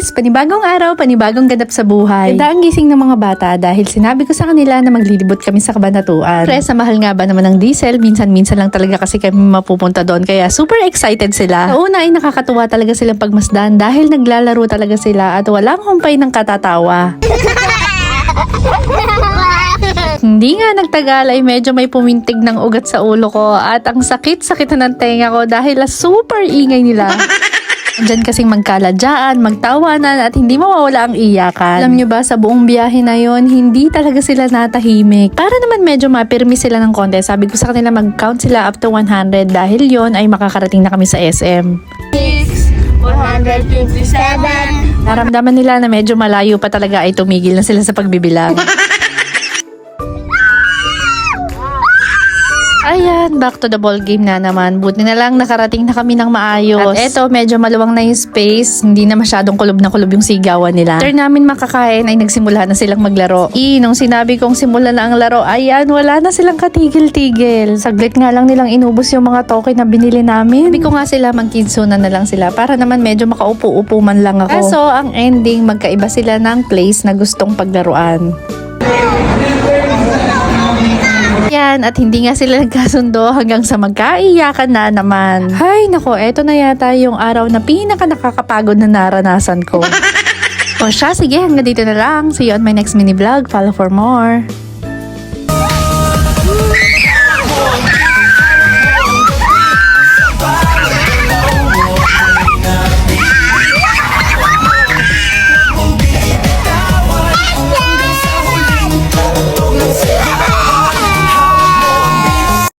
guys! Panibagong araw, panibagong ganap sa buhay. Ganda ang gising ng mga bata dahil sinabi ko sa kanila na maglilibot kami sa Kabanatuan. Pre, sa mahal nga ba naman ng diesel, minsan-minsan lang talaga kasi kami mapupunta doon kaya super excited sila. Sa una ay nakakatuwa talaga silang pagmasdan dahil naglalaro talaga sila at walang humpay ng katatawa. Hindi nga nagtagal ay medyo may pumintig ng ugat sa ulo ko at ang sakit-sakit na ng tenga ko dahil super ingay nila. Diyan kasing magkaladyaan, magtawanan at hindi mawawala ang iyakan. Alam nyo ba, sa buong biyahe na yon, hindi talaga sila natahimik. Para naman medyo mapirmi sila ng konti, sabi ko sa kanila mag-count sila up to 100 dahil yon ay makakarating na kami sa SM. 157. Naramdaman nila na medyo malayo pa talaga ay tumigil na sila sa pagbibilang. Ayan, back to the ball game na naman. Buti na lang nakarating na kami ng maayos. At eto, medyo maluwang na yung space. Hindi na masyadong kulob na kulob yung sigawan nila. After namin makakain ay nagsimula na silang maglaro. Nung sinabi kong simula na ang laro, ayan, wala na silang katigil-tigil. Saglit nga lang nilang inubos yung mga token na binili namin. Sabi ko nga sila magkinsunan na lang sila para naman medyo makaupo-upo man lang ako. Kaso, ang ending, magkaiba sila ng place na gustong paglaruan. Yan, at hindi nga sila nagkasundo hanggang sa magkaiyakan na naman. Hay, nako, eto na yata yung araw na pinaka nakakapagod na naranasan ko. O siya, sige, hanggang dito na lang. See you on my next mini vlog. Follow for more.